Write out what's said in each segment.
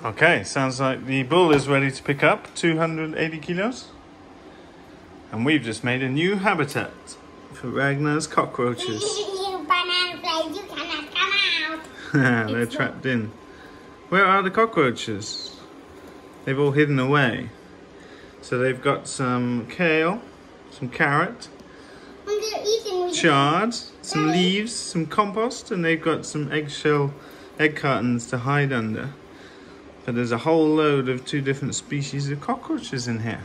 Okay, sounds like the bull is ready to pick up 280 kilos. And we've just made a new habitat for Ragnar's cockroaches. Banana flies, you cannot come out. They're trapped in. Where are the cockroaches? They've all hidden away. So they've got some kale, some carrot, chard, some leaves, some compost, and they've got some egg cartons to hide under. But there's a whole load of 2 different species of cockroaches in here.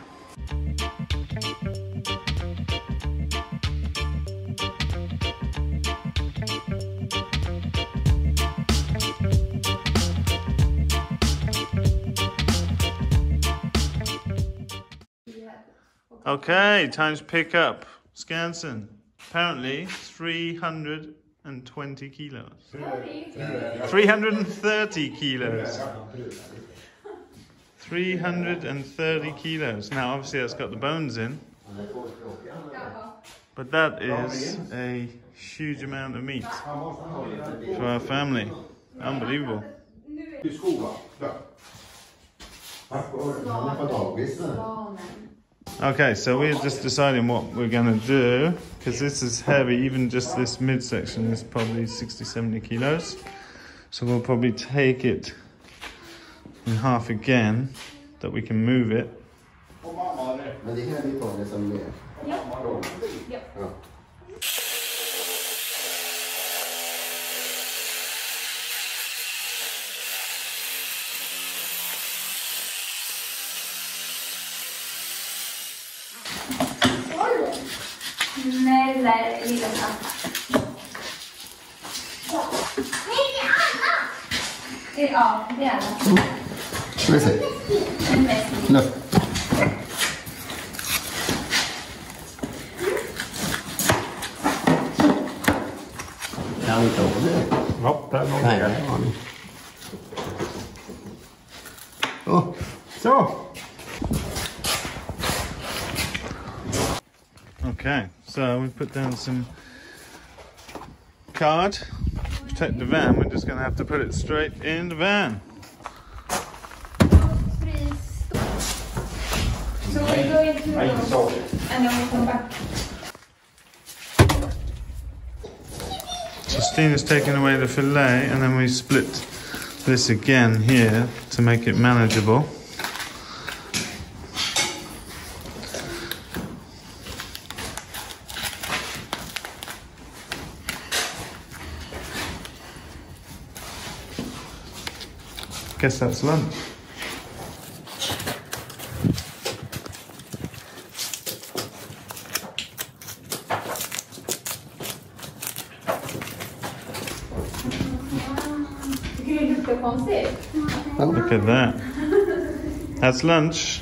Okay, time to pick up Skansen. Apparently 320 kilos. 330 kilos. 330 kilos. Now obviously that's got the bones in. But that is a huge amount of meat for our family. Unbelievable. Okay, so we're just deciding what we're going to do, because this is heavy. Even just this midsection is probably 60-70 kilos. So we'll probably take it in half again, that we can move it. Okay, so we put down some card to protect the van. We're just going to have to put it straight in the van. So we go into and then we come back. So Stina's taking away the fillet, and then we split this again here to make it manageable. Guess that's lunch. Look at that. That's lunch.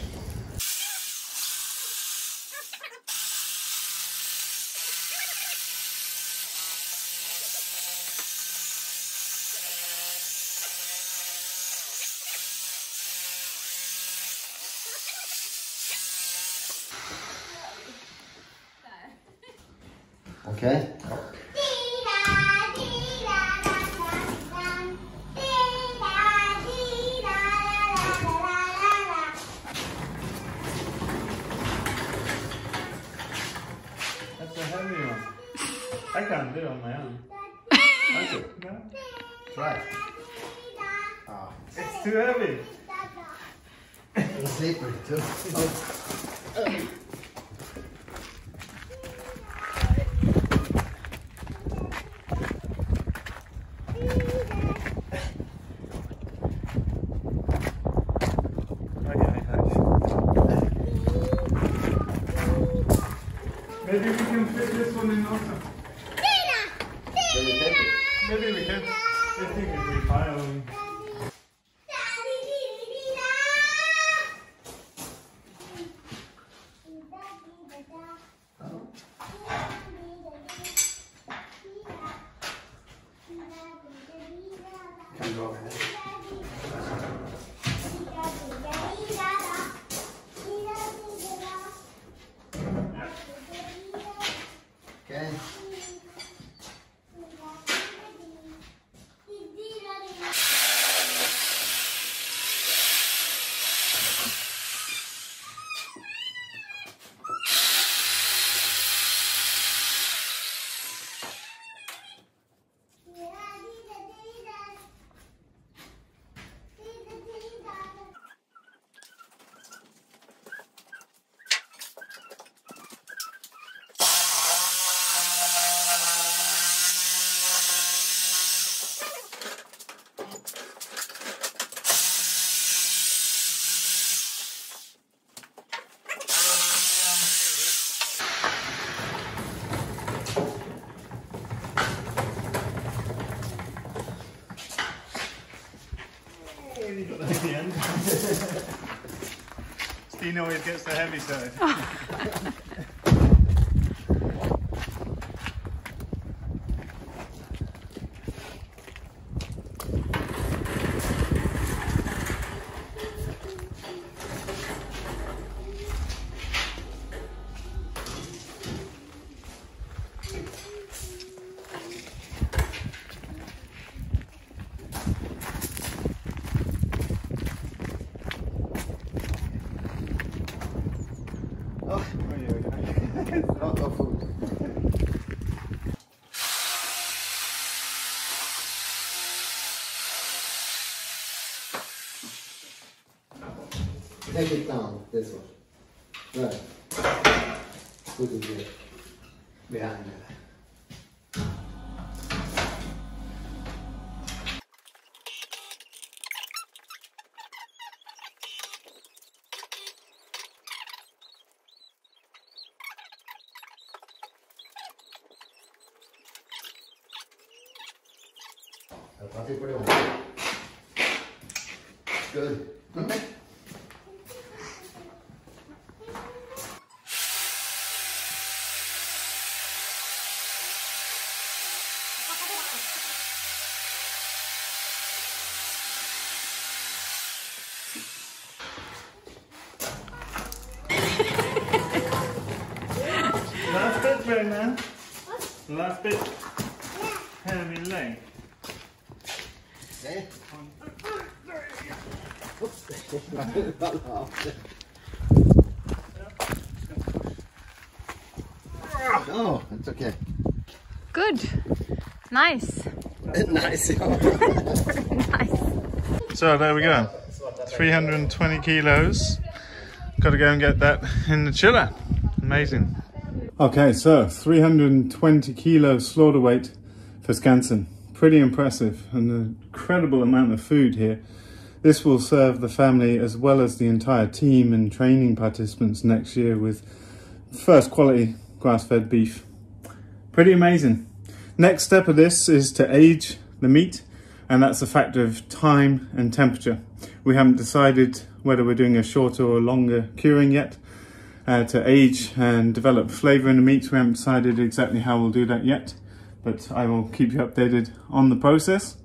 Okay. That's a heavy one. I can't do it on my own. No? Try. It's too heavy. It's slippery too. Maybe we can fit this one in also. Maybe we can. I think if we pile them. Okay. when you got that at the end. Steen always gets the heavy side. Not no food. Take it down, this one. Right. Put it here. Behind it. Good. Last bit, Brenna. Last bit. Heavy leg. Okay. No, it's okay. Good. Nice. Nice. Nice. So there we go. 320 kilos. Got to go and get that in the chiller. Amazing. Okay, so 320 kilos slaughter weight for Skansen. Pretty impressive, and an incredible amount of food here. This will serve the family as well as the entire team and training participants next year with first quality grass-fed beef. Pretty amazing. Next step of this is to age the meat, and that's a factor of time and temperature. We haven't decided whether we're doing a shorter or longer curing yet. To age and develop flavour in the meat, we haven't decided exactly how we'll do that yet, but I will keep you updated on the process.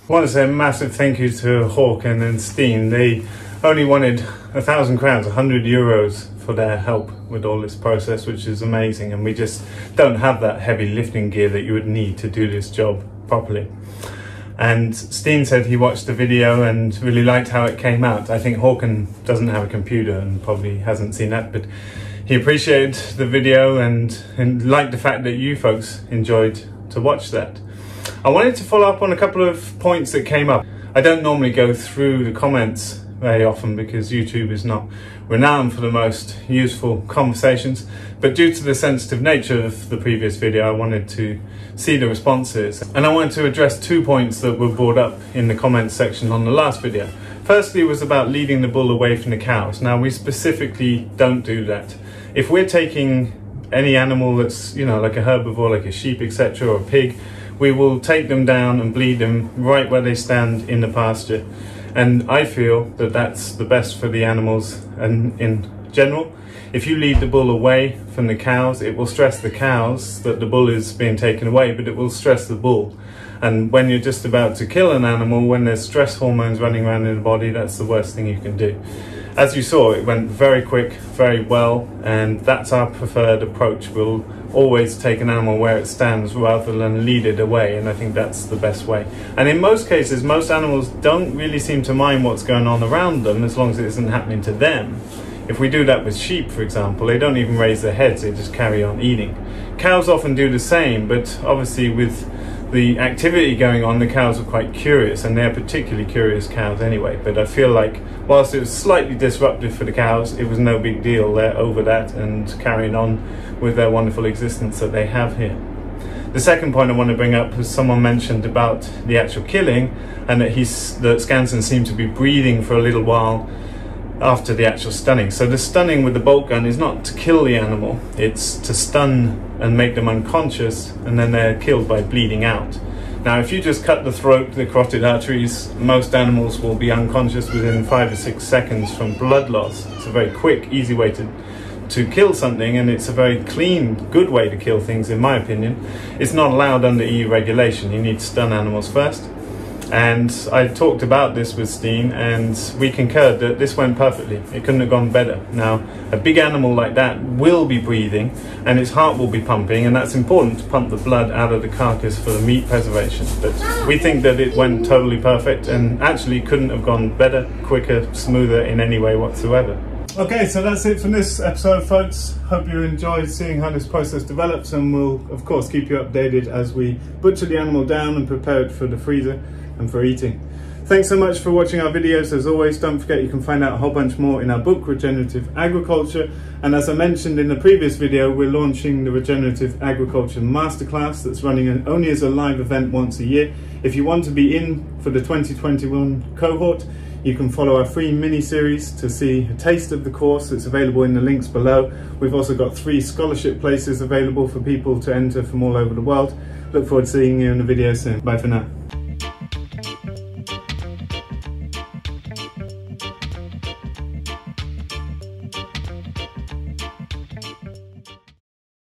I want to say a massive thank you to Håkan and Steen. They only wanted 1,000 crowns, 100 euros for their help with all this process, which is amazing, and we just don't have that heavy lifting gear that you would need to do this job properly. And Steen said he watched the video and really liked how it came out. I think Håkan doesn't have a computer and probably hasn't seen that, but he appreciated the video and liked the fact that you folks enjoyed to watch that. I wanted to follow up on a couple of points that came up. I don't normally go through the comments very often because YouTube is not renowned for the most useful conversations, but due to the sensitive nature of the previous video, I wanted to see the responses, and I wanted to address 2 points that were brought up in the comments section on the last video. Firstly, it was about leading the bull away from the cows. Now, we specifically don't do that. If we're taking any animal that's, you know, like a herbivore, like a sheep, etc., or a pig, we will take them down and bleed them right where they stand in the pasture. And I feel that that's the best for the animals and in general. If you lead the bull away from the cows, it will stress the cows that the bull is being taken away, but it will stress the bull. And when you're just about to kill an animal, when there's stress hormones running around in the body, that's the worst thing you can do. As you saw, it went very quick, very well, and that's our preferred approach. We'll always take an animal where it stands rather than lead it away, and I think that's the best way. And in most cases, most animals don't really seem to mind what's going on around them as long as it isn't happening to them. If we do that with sheep, for example, they don't even raise their heads, they just carry on eating. Cows often do the same, but obviously with the activity going on, the cows are quite curious, and they're particularly curious cows anyway. But I feel like whilst it was slightly disruptive for the cows, it was no big deal. They're over that and carrying on with their wonderful existence that they have here. The second point I want to bring up is someone mentioned about the actual killing, and that Skansen seemed to be breathing for a little while after the actual stunning. So the stunning with the bolt gun is not to kill the animal, it's to stun and make them unconscious, and then they're killed by bleeding out. Now, if you just cut the throat, the carotid arteries, most animals will be unconscious within 5 or 6 seconds from blood loss. It's a very quick, easy way to kill something, and it's a very clean, good way to kill things, in my opinion. It's not allowed under EU regulation. You need to stun animals first. And I talked about this with Steen, and we concurred that this went perfectly. It couldn't have gone better. Now, a big animal like that will be breathing, and its heart will be pumping, and that's important to pump the blood out of the carcass for the meat preservation. But we think that it went totally perfect, and actually couldn't have gone better, quicker, smoother in any way whatsoever. Okay, so that's it from this episode, folks. Hope you enjoyed seeing how this process develops, and we'll of course keep you updated as we butcher the animal down and prepare it for the freezer and for eating. Thanks so much for watching our videos. As always, don't forget you can find out a whole bunch more in our book, Regenerative Agriculture. And as I mentioned in the previous video, we're launching the Regenerative Agriculture Masterclass that's running only as a live event once a year. If you want to be in for the 2021 cohort, you can follow our free mini-series to see a taste of the course. It's available in the links below. We've also got 3 scholarship places available for people to enter from all over the world. Look forward to seeing you in the video soon. Bye for now.